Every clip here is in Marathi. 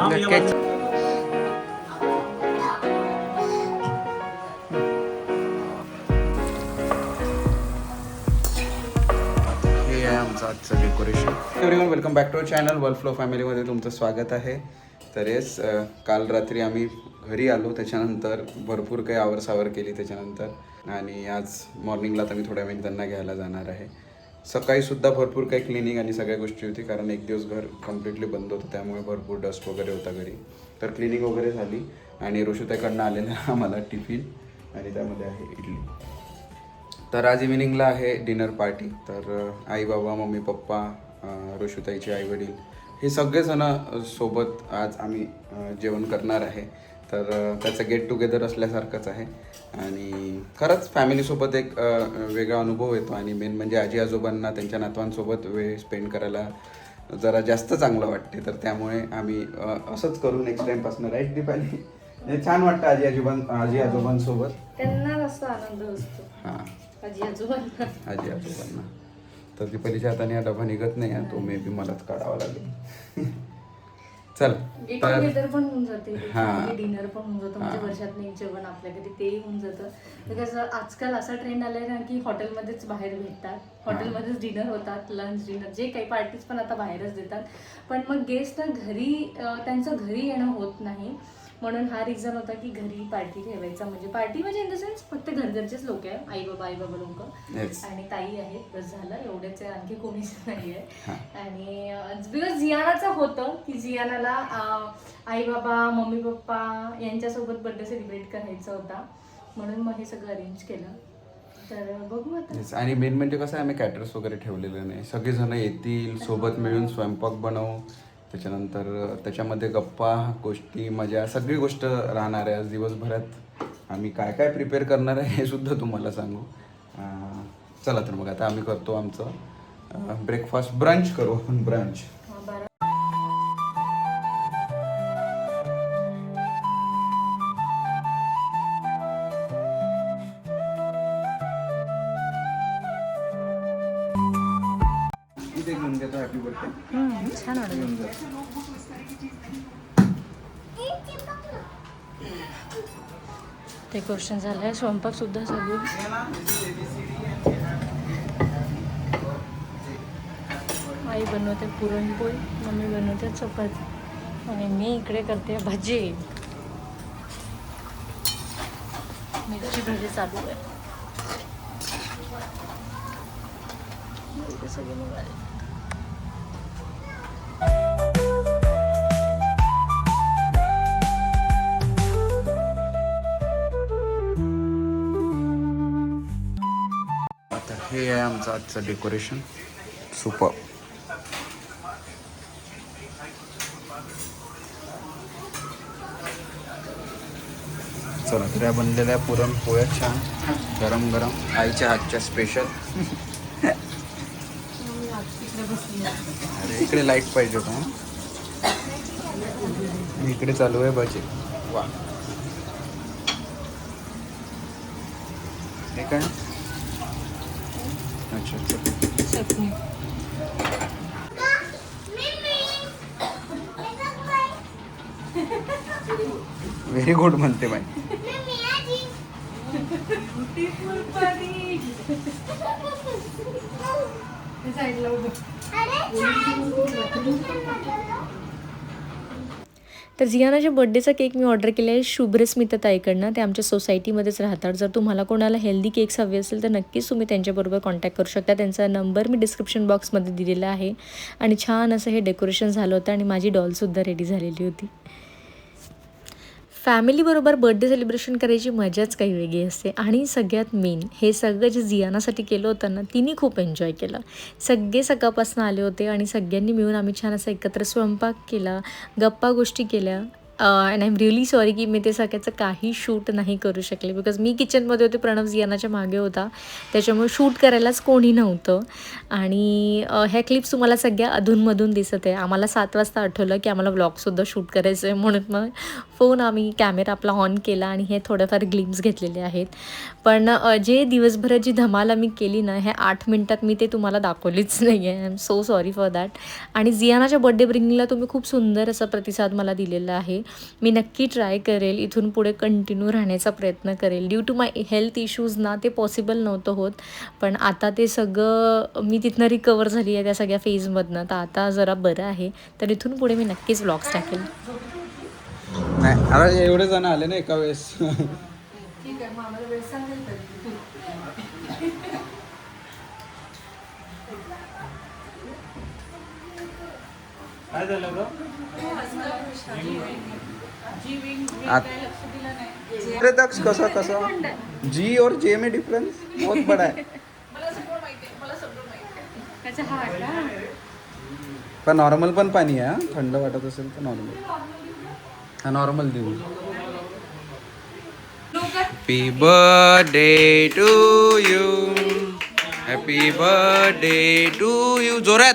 नक्कीच. हे आहे आमचं आजचं decoration. Everyone, welcome back to our channel world flow फॅमिलीमध्ये तुमचं स्वागत आहे. तर येस, काल रात्री आम्ही घरी आलो, त्याच्यानंतर भरपूर काही आवरसावर केली त्याच्यानंतर, आणि आज मॉर्निंगला आता मी थोड्या वेळ त्यांना घ्यायला जाणार आहे. सकाळीसुद्धा भरपूर काही क्लिनिंग आणि सगळ्या गोष्टी होती, कारण एक दिवस घर कम्प्लिटली बंद होतं, त्यामुळे भरपूर डस्ट वगैरे होता घरी. तर क्लिनिंग वगैरे झाली आणि ऋषुताईकडनं आलेला आम्हाला टिफिन, आणि त्यामध्ये आहे इडली. तर आज इव्हिनिंगला आहे डिनर पार्टी. तर आई बाबा, मम्मी पप्पा, ऋषुताईचे आई वडील, हे सगळेजणं सोबत आज आम्ही जेवण करणार आहे. तर त्याचं गेट टुगेदर असल्यासारखंच आहे, आणि खरंच फॅमिलीसोबत एक वेगळा अनुभव येतो. आणि मेन म्हणजे आजी आजोबांना त्यांच्या नातवांसोबत वेळ स्पेंड करायला जरा जास्त चांगलं वाटते. तर त्यामुळे आम्ही असंच करू नेक्स्ट टाईमपासून, राईट दीपाली? छान वाटतं आजी आजोबांसोबत, त्यांना जास्त आनंद असतो. हां, आजी आजोबांना. तर दीपालीच्या हाताने हा डबा निघत नाही, तो मे बी मलाच काढावा लागेल. चल, तर डिनर पण होऊन जाते, हां. डिनर पण होऊन जातं, म्हणजे वर्षात एक जेवण आपल्या कधी तेही होऊन जातं. बिकॉज आजकाल असा ट्रेंड आलाय ना की हॉटेलमध्येच बाहेर भेटतात, हॉटेलमध्येच डिनर होतात, लंच डिनर जे काही पार्टीज पण आता बाहेरच देतात. पण मग गेस्ट घरी त्यांचं घरी येणं होत नाही, म्हणून हा रिझन होता की घरी पार्टी ठेवायचा. म्हणजे पार्टी म्हणजे इन द सेन्स फक्त घरघरचेच लोक आहे, आई बाबा लोक आणि ताई आहेत, बस झालं, एवढेच आहे, आणखी कोणीच नाही आहे. आणि बिकॉज जियानाचं होतं की जियानाला आई बाबा, मम्मी पप्पा यांच्यासोबत बर्थडे सेलिब्रेट करायचा होता, म्हणून मग हे सगळं अरेंज केलं. तर बघू आता. आणि मेन म्हणजे कसं आहे, आम्ही कॅटरर्स वगैरे ठेवलेले नाही, सगळेजण येतील, सोबत मिळून स्वयंपाक बनवू, त्याच्यानंतर त्याच्यामध्ये गप्पा गोष्टी मजा सगळी गोष्ट राहणार आहे. आज दिवसभरात आम्ही काय काय प्रिपेअर करणार आहे हे सुद्धा तुम्हाला सांगू. चला तर मग आता आम्ही करतो आमचं ब्रेकफास्ट, ब्रंच करू आपण, ब्रंच. इथे घेऊन घेतो, हॅपी बर्थडे. छान वाटलं. डेकोरेशन झालंय, स्वयंपाक सुद्धा चालू. आई बनवते पुरणपोळी, मम्मी बनवते चपाती, आणि मी इकडे करते भाजी. मिरची भाजी चालू आहे. सगळे निघाले. आता हे आहे आमचं आजचं डेकोरेशन. सुपर. चला, तर या बनलेल्या पुरणपोळ्या छान गरम गरम आईच्या हातच्या स्पेशल. अरे इकडे लाईट पाहिजे होता, इकडे चालू आहे भजी. वा, हे काय? अच्छा, चटणी. व्हेरी गुड म्हणते बाई. तर जियानाच्या बर्थडेचा केक मी ऑर्डर केला आहे शुभ्रस्मिता ताईकडनं. ते आमच्या सोसायटीमध्येच राहतात. जर तुम्हाला कोणाला हेल्दी केक्स हवे असेल तर नक्कीच तुम्ही त्यांच्याबरोबर कॉन्टॅक्ट करू शकता. त्यांचा नंबर मी डिस्क्रिप्शन बॉक्समध्ये दिलेला आहे. आणि छान असं हे डेकोरेशन झालं होतं, आणि माझी डॉलसुद्धा रेडी झालेली होती. फॅमिलीबरोबर बर्थडे सेलिब्रेशन करायची मजाच काही वेगळी असते. आणि सगळ्यात मेन, हे सगळं जे जियानासाठी केलं होतं ना, तिने खूप एन्जॉय केलं. सगळे सकाळपासून आले होते, आणि सगळ्यांनी मिळून आम्ही छान असा एकत्र स्वयंपाक केला, गप्पा गोष्टी केल्या. And I am really sorry की मी ते सगळ्याचं काही शूट नाही करू शकले, बिकॉज मी किचनमध्ये होते, प्रणव जियानाच्या मागे होता, त्याच्यामुळे शूट करायलाच कोणी नव्हतं. आणि ह्या क्लिप्स तुम्हाला सगळ्या अधूनमधून दिसत आहे. आम्हाला 7 वाजता आठवलं की आम्हाला व्लॉगसुद्धा शूट करायचं आहे, म्हणून मग फोन आम्ही कॅमेरा आपला ऑन केला आणि हे थोडेफार ग्लिम्स घेतलेले आहेत. पण जे दिवसभराची धमाल आम्ही केली ना, ह्या 8 मिनटात मी ते तुम्हाला दाखवलीच नाही आहे. I am so sorry for that. आणि जियानाच्या बर्थडे ब्रिंगिंगला तुम्ही खूप सुंदर असा प्रतिसाद मला दिलेला आहे. मी नक्की ट्राय करेल, इथून पुढे कंटिन्यू राहण्याचा प्रयत्न करेल. Due to my health issues ना ते पॉसिबल नव्हतं होत. पण आता ते सगळं मी तिथनं रिकवर झाली आहे त्या सगळ्या फेजमधनं, तर आता जरा बरं आहे. तर इथून पुढे मी नक्कीच व्लॉग्स टाकेल. नाही अरे एवढे जण आले ना एका वेळेस. ठीक आहे, मग आम्हाला वेळ सांगेल तरी. काय झालं ग? अरे दक्ष कसं जी और जे में डिफरेंस बहुत बड़ा है. त्याचा हा का? पण नॉर्मल पण पाणी आहे हा. थंड वाटत असेल तर नॉर्मल. हा नॉर्मल देऊ. Happy birthday to you. Happy birthday to you. जोरात.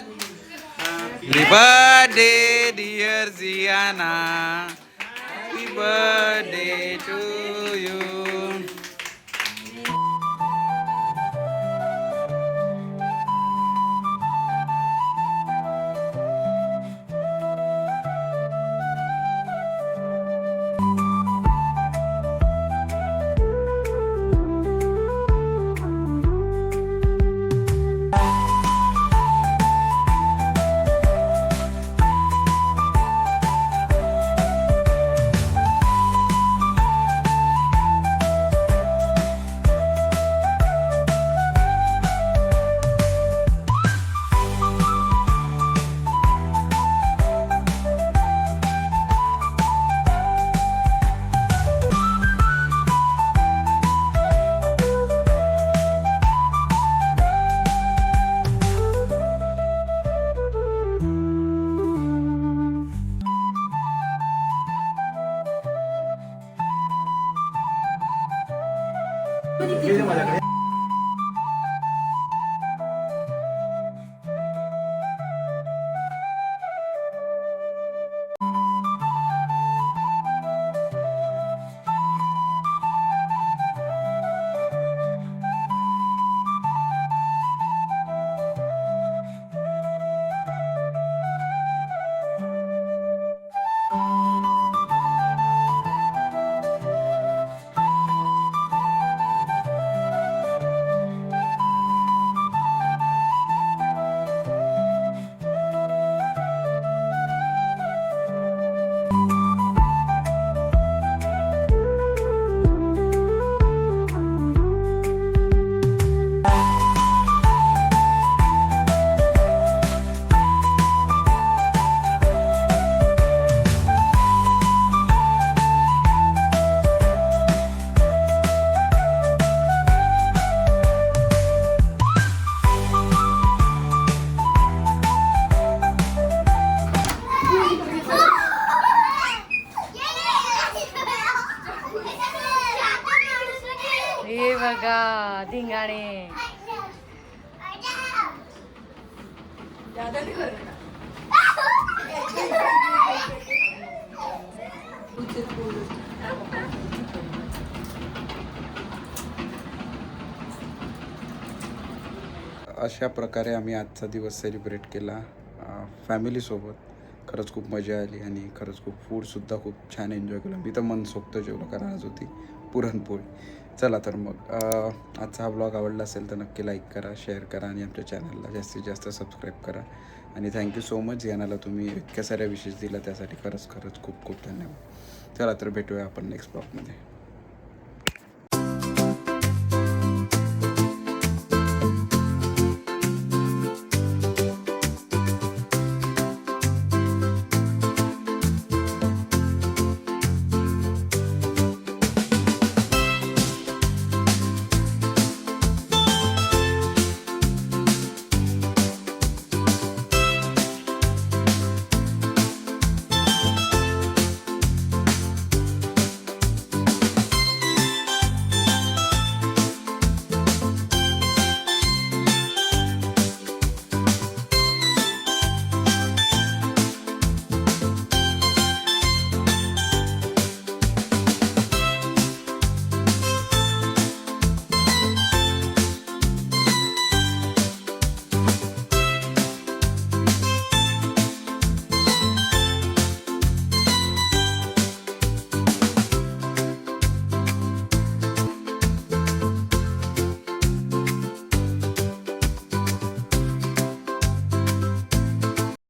Happy birthday dear Jiyana. Happy birthday to you. हे बघा धिंगाणे. अशा प्रकारे आम्ही आजचा दिवस सेलिब्रेट केला फॅमिलीसोबत. खरंच खूप मजा आली आणि खरंच खूप फूडसुद्धा खूप छान एन्जॉय केलं. मी तर मनसोक्त जेवलो कारण आज होती पुरणपोळी. चला तर मग आजचा हा ब्लॉग आवडला असेल तर नक्की लाईक करा, शेअर करा आणि आमच्या चॅनलला जास्तीत जास्त सबस्क्राईब करा. आणि थँक्यू सो मच यानाला तुम्ही इतक्या साऱ्या विशेष दिला त्यासाठी खरंच खूप खूप धन्यवाद. चला तर भेटूया आपण नेक्स्ट ब्लॉगमध्ये.